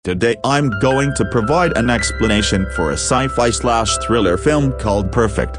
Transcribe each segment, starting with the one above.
Today I'm going to provide an explanation for a sci-fi/thriller film called Perfect.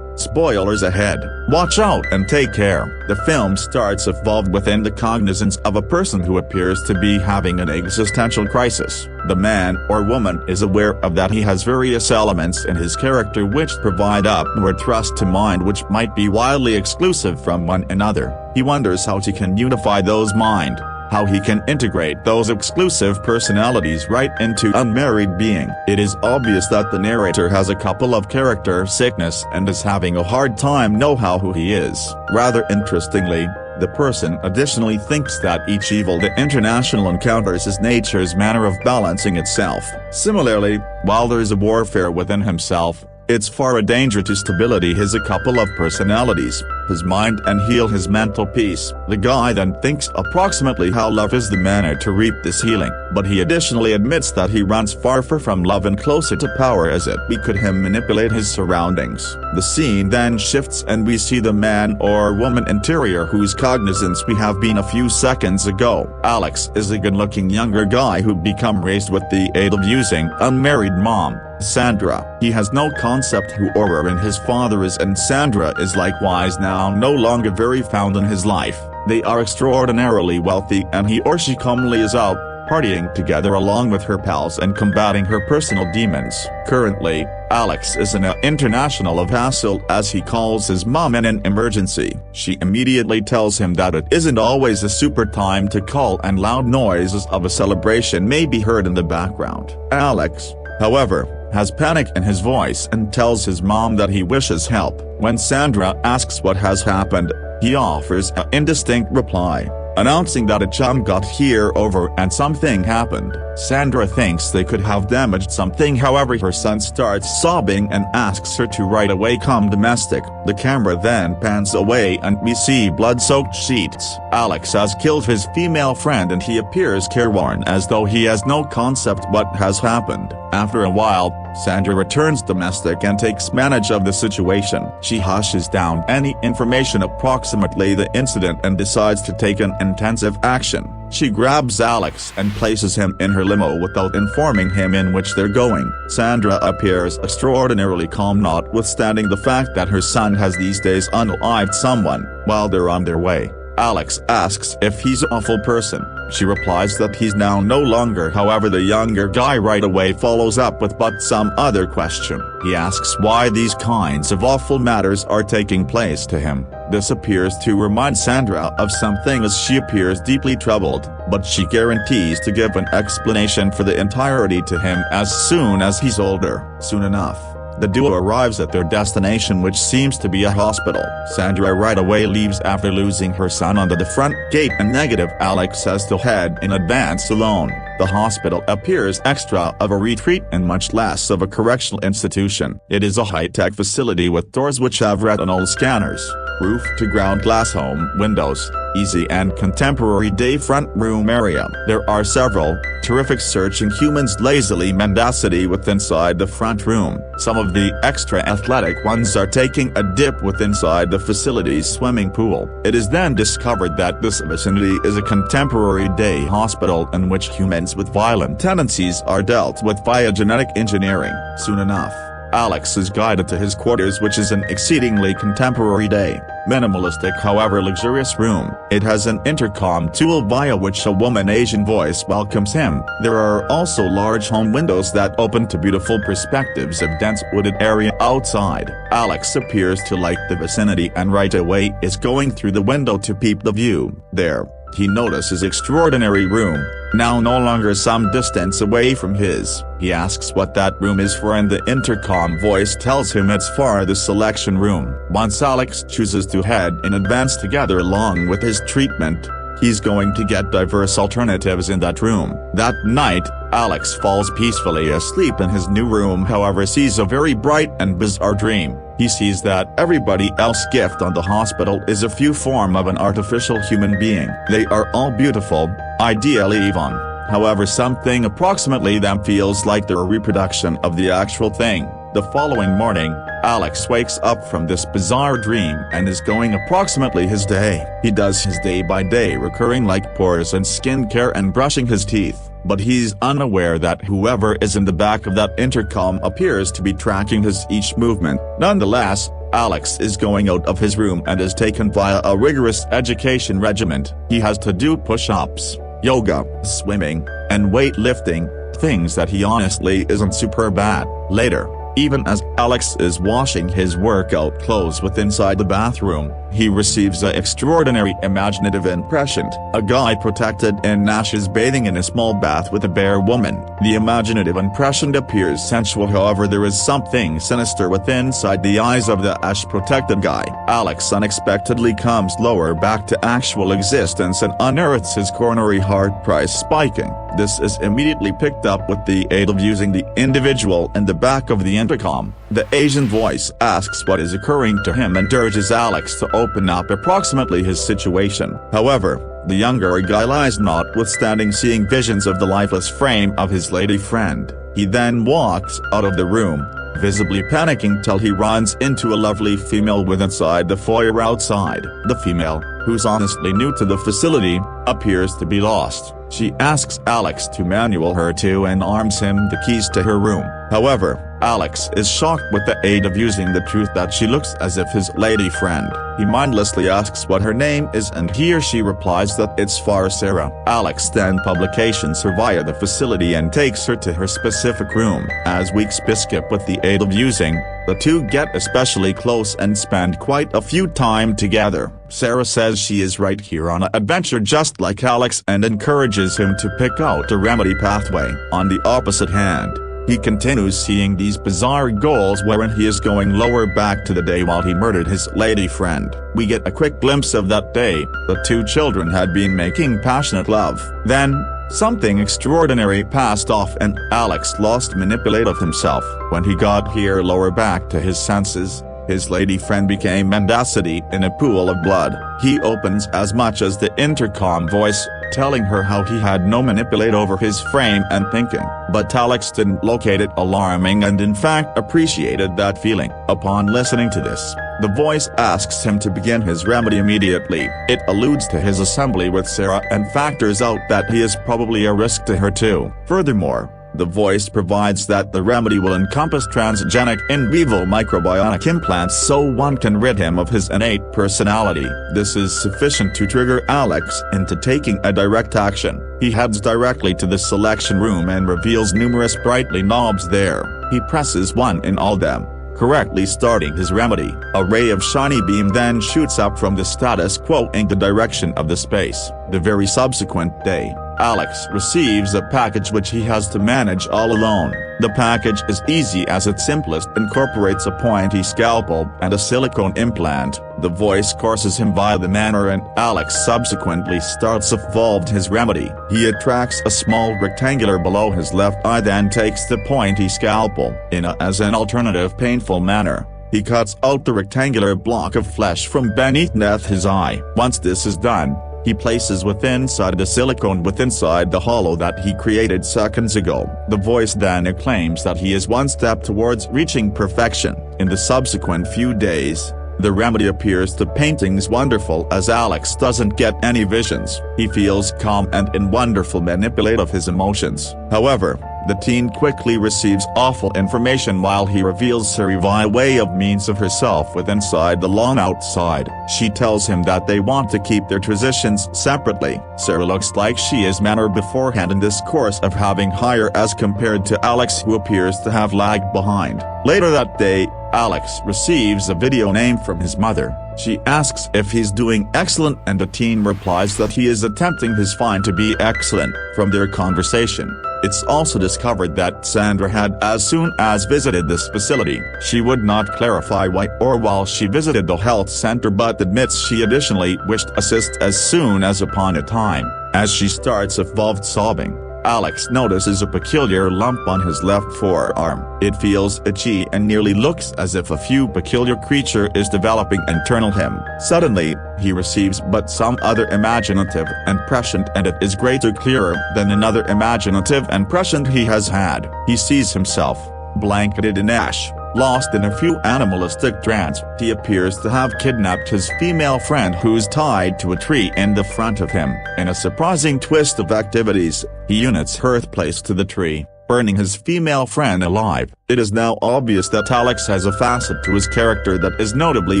Spoilers ahead, watch out and take care. The film starts evolved within the cognizance of a person who appears to be having an existential crisis. The man or woman is aware of that he has various elements in his character which provide upward thrust to mind which might be wildly exclusive from one another. He wonders how he can unify those mind, how he can integrate those exclusive personalities right into unmarried being. It is obvious that the narrator has a couple of character sickness and is having a hard time know who he is. Rather interestingly, the person additionally thinks that each evil the international encounters is nature's manner of balancing itself. Similarly, while there is a warfare within himself, it's far a danger to stability his a couple of personalities, his mind and heal his mental peace. The guy then thinks approximately how love is the manner to reap this healing, but he additionally admits that he runs far from love and closer to power as it could him manipulate his surroundings. The scene then shifts and we see the man or woman interior whose cognizance we have been a few seconds ago. Alex is a good-looking younger guy who become raised with the aid of using unmarried mom, Sandra. He has no concept who or where his father is, and Sandra is likewise now no longer very found in his life. They are extraordinarily wealthy and he or she commonly is out, partying together along with her pals and combating her personal demons. Currently, Alex is in an international of hassle as he calls his mom in an emergency. She immediately tells him that it isn't always a super time to call and loud noises of a celebration may be heard in the background. Alex, however, has panic in his voice and tells his mom that he wishes help. When Sandra asks what has happened, he offers an indistinct reply, announcing that a chum got here over and something happened. Sandra thinks they could have damaged something, however her son starts sobbing and asks her to right away come domestic. The camera then pans away and we see blood-soaked sheets. Alex has killed his female friend and he appears careworn as though he has no concept what has happened. After a while, Sandra returns domestic and takes manage of the situation. She hushes down any information approximately the incident and decides to take an intensive action. She grabs Alex and places him in her limo without informing him in which they're going. Sandra appears extraordinarily calm notwithstanding the fact that her son has these days unalived someone. While they're on their way, Alex asks if he's an awful person. She replies that he's now no longer, however the younger guy right away follows up with but some other question. He asks why these kinds of awful matters are taking place to him. This appears to remind Sandra of something as she appears deeply troubled, but she guarantees to give an explanation for the entirety to him as soon as he's older. Soon enough, the duo arrives at their destination, which seems to be a hospital. Sandra right away leaves after losing her son under the front gate and negative Alex has to head in advance alone. The hospital appears extra of a retreat and much less of a correctional institution. It is a high-tech facility with doors which have retinal scanners, roof-to-ground glass home windows, easy and contemporary day front room area. There are several terrific searching humans lazily mendacity with inside the front room. Some of the extra athletic ones are taking a dip with inside the facility's swimming pool. It is then discovered that this vicinity is a contemporary day hospital in which humans with violent tendencies are dealt with via genetic engineering. Soon enough, Alex is guided to his quarters, which is an exceedingly contemporary day, minimalistic however luxurious room. It has an intercom tool via which a woman Asian voice welcomes him. There are also large home windows that open to beautiful perspectives of dense wooded area outside. Alex appears to like the vicinity and right away is going through the window to peep the view. There, he notices extraordinary room, now no longer some distance away from his. He asks what that room is for and the intercom voice tells him it's for the selection room. Once Alex chooses to head in advance together along with his treatment, he's going to get diverse alternatives in that room. That night, Alex falls peacefully asleep in his new room, however sees a very bright and bizarre dream. He sees that everybody else's gift on the hospital is a few form of an artificial human being. They are all beautiful, ideally even. However, something approximately them feels like they're a reproduction of the actual thing. The following morning, Alex wakes up from this bizarre dream and is going approximately his day. He does his day by day recurring like pores and skincare and brushing his teeth. but he's unaware that whoever is in the back of that intercom appears to be tracking his each movement. Nonetheless, Alex is going out of his room and is taken via a rigorous education regimen. He has to do push-ups, yoga, swimming, and weightlifting, things that he honestly isn't superb at. Later, even as Alex is washing his workout clothes inside the bathroom, he receives an extraordinary imaginative impression. A guy protected in ashes bathing in a small bath with a bare woman. The imaginative impression appears sensual, however there is something sinister inside the eyes of the ash-protected guy. Alex unexpectedly comes lower back to actual existence and unearths his coronary heart price spiking. This is immediately picked up with the aid of using the individual in the back of the intercom. The Asian voice asks what is occurring to him and urges Alex to open up approximately his situation. However, the younger guy lies, notwithstanding seeing visions of the lifeless frame of his lady friend. He then walks out of the room, visibly panicking till he runs into a lovely female inside the foyer outside. The female, who's honestly new to the facility, appears to be lost. She asks Alex to manual her to and arms him the keys to her room. However, Alex is shocked with the aid of using the truth that she looks as if his lady friend. He mindlessly asks what her name is and he or she replies that it's Sarah. Alex then publications her via the facility and takes her to her specific room. As weeks skip with the aid of using, the two get especially close and spend quite a few time together. Sarah says she is right here on an adventure just like Alex and encourages him to pick out a remedy pathway. On the opposite hand, he continues seeing these bizarre goals wherein he is going lower back to the day while he murdered his lady friend. We get a quick glimpse of that day. The two children had been making passionate love. Then, something extraordinary passed off and Alex lost manipulative himself. When he got here lower back to his senses, his lady friend became mendacity in a pool of blood. He opens as much as the intercom voice, telling her how he had no manipulate over his frame and thinking. But Alex didn't locate it alarming and in fact appreciated that feeling. Upon listening to this, the voice asks him to begin his remedy immediately. It alludes to his assembly with Sarah and factors out that he is probably a risk to her too. Furthermore, the voice provides that the remedy will encompass transgenic in vivo microbionic implants so one can rid him of his innate personality. This is sufficient to trigger Alex into taking a direct action. He heads directly to the selection room and reveals numerous brightly knobs there. He presses one in all them, correctly starting his remedy. A ray of shiny beam then shoots up from the status quo in the direction of the space. The very subsequent day, Alex receives a package which he has to manage all alone. The package is easy as its simplest incorporates a pointy scalpel and a silicone implant. The voice courses him via the manner and Alex subsequently starts evolved his remedy. He attracts a small rectangular below his left eye then takes the pointy scalpel as an alternative painful manner. He cuts out the rectangular block of flesh from beneath his eye. Once this is done, he places inside the silicone inside the hollow that he created seconds ago. The voice then acclaims that he is one step towards reaching perfection. In the subsequent few days, the remedy appears to paintings wonderful as Alex doesn't get any visions. He feels calm and in wonderful manipulate of his emotions. However, the teen quickly receives awful information while he reveals Sarah by way of means of herself inside the lawn outside. She tells him that they want to keep their transitions separately. Sarah looks like she is mannered beforehand in this course of having higher as compared to Alex who appears to have lagged behind. Later that day, Alex receives a video name from his mother. She asks if he's doing excellent and the teen replies that he is attempting his fine to be excellent. From their conversation, it's also discovered that Sandra had as soon as visited this facility. She would not clarify why or while she visited the health center but admits she additionally wished assist as soon as upon a time. As she starts evolved sobbing, Alex notices a peculiar lump on his left forearm. It feels itchy and nearly looks as if a peculiar creature is developing internal him. Suddenly, he receives but some other imaginative impression and it is greater clearer than another imaginative impression he has had. He sees himself, blanketed in ash, Lost in a few animalistic trance, he appears to have kidnapped his female friend who's tied to a tree in the front of him. In a surprising twist of activities, he units her place to the tree, burning his female friend alive. It is now obvious that Alex has a facet to his character that is notably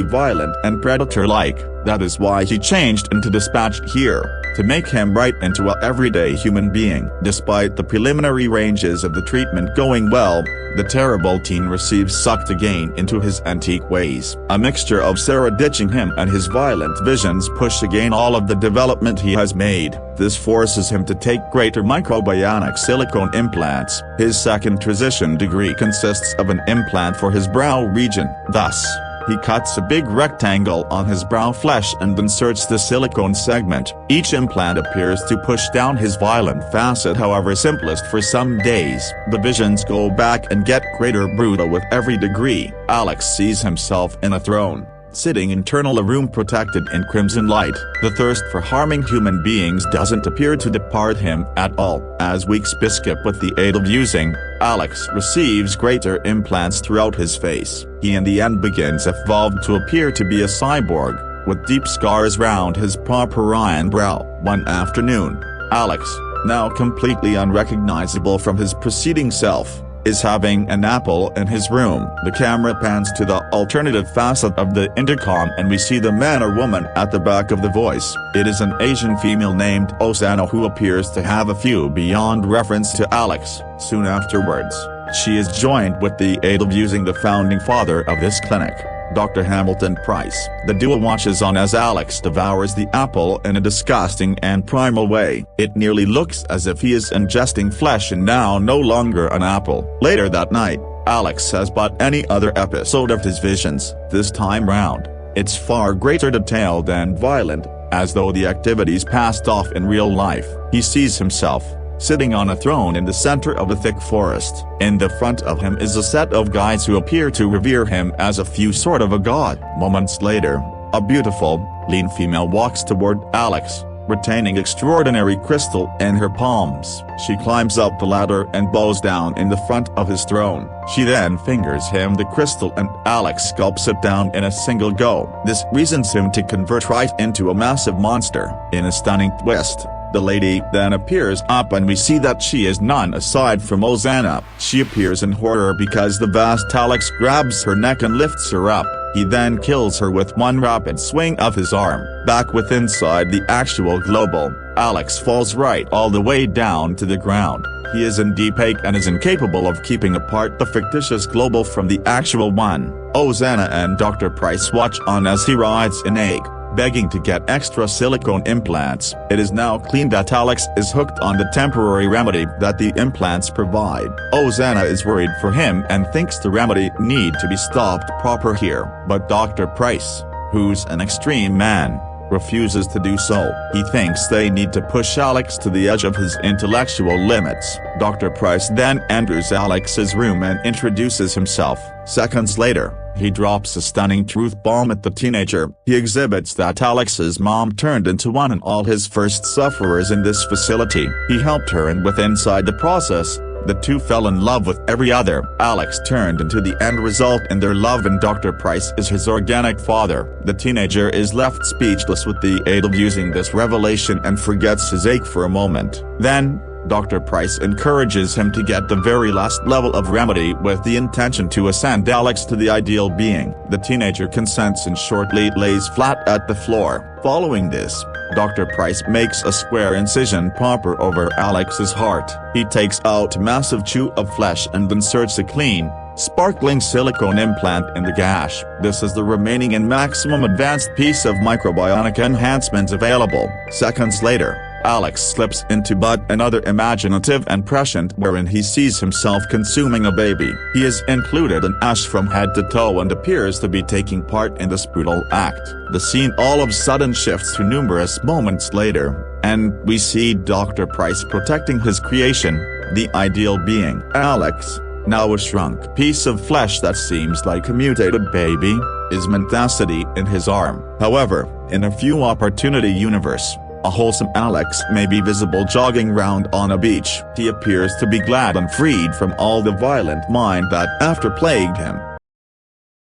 violent and predator-like. That is why he changed into Dispatched here, to make him right into an everyday human being. Despite the preliminary ranges of the treatment going well, the terrible teen receives sucked again into his antique ways. A mixture of Sarah ditching him and his violent visions push again all of the development he has made. This forces him to take greater microbionic silicone implants. His second transition degree consists of an implant for his brow region. Thus, he cuts a big rectangle on his brow flesh and inserts the silicone segment. Each implant appears to push down his violent facet, however simplest for some days. The visions go back and get greater brutal with every degree. Alex sees himself in a throne, sitting internal a room protected in crimson light. The thirst for harming human beings doesn't appear to depart him at all. As weeks skip with the aid of using, Alex receives greater implants throughout his face. He in the end begins evolved to appear to be a cyborg, with deep scars round his proper brow. One afternoon, Alex, now completely unrecognizable from his preceding self, is having an apple in his room. The camera pans to the alternative facet of the intercom and we see the man or woman at the back of the voice. It is an Asian female named Osana who appears to have a few beyond reference to Alex. Soon afterwards, she is joined with the aid of using the founding father of this clinic, Dr. Hamilton Price. The duo watches on as Alex devours the apple in a disgusting and primal way. It nearly looks as if he is ingesting flesh and now no longer an apple. Later that night, Alex has bought any other episode of his visions. This time round, it's far greater detailed and violent, as though the activities passed off in real life. He sees himself sitting on a throne in the center of a thick forest. In the front of him is a set of guides who appear to revere him as a sort of a god. Moments later, a beautiful, lean female walks toward Alex, retaining extraordinary crystal in her palms. She climbs up the ladder and bows down in the front of his throne. She then fingers him the crystal and Alex sculpts it down in a single go. This reasons him to convert right into a massive monster. In a stunning twist, the lady then appears up and we see that she is none aside from Osana. She appears in horror because the vast Alex grabs her neck and lifts her up. He then kills her with one rapid swing of his arm. Back with inside the actual global, Alex falls right all the way down to the ground. He is in deep ache and is incapable of keeping apart the fictitious global from the actual one. Osana and Dr. Price watch on as he writhes in ache, begging to get extra silicone implants. It is now clear that Alex is hooked on the temporary remedy that the implants provide. Osana is worried for him and thinks the remedy need to be stopped proper here, but Dr. Price, who's an extreme man, refuses to do so. He thinks they need to push Alex to the edge of his intellectual limits. Dr. Price then enters Alex's room and introduces himself. Seconds later, he drops a stunning truth bomb at the teenager. He exhibits that Alex's mom turned into one and all his first sufferers in this facility. He helped her and with inside the process, the two fell in love with every other. Alex turned into the end result in their love and Dr. Price is his organic father. The teenager is left speechless with the aid of using this revelation and forgets his ache for a moment. Then, Dr. Price encourages him to get the very last level of remedy with the intention to ascend Alex to the ideal being. The teenager consents and shortly lays flat at the floor. Following this, Dr. Price makes a square incision proper over Alex's heart. He takes out a massive chew of flesh and inserts a clean, sparkling silicone implant in the gash. This is the remaining and maximum advanced piece of microbionic enhancement available. Seconds later, Alex slips into but another imaginative and prescient wherein he sees himself consuming a baby. He is included in ash from head to toe and appears to be taking part in this brutal act. The scene all of a sudden shifts to numerous moments later, and we see Dr. Price protecting his creation, the ideal being. Alex, now a shrunk piece of flesh that seems like a mutated baby, is mendacity in his arm. However, in a few opportunity universe, a wholesome Alex may be visible jogging round on a beach. He appears to be glad and freed from all the violent mind that after plagued him.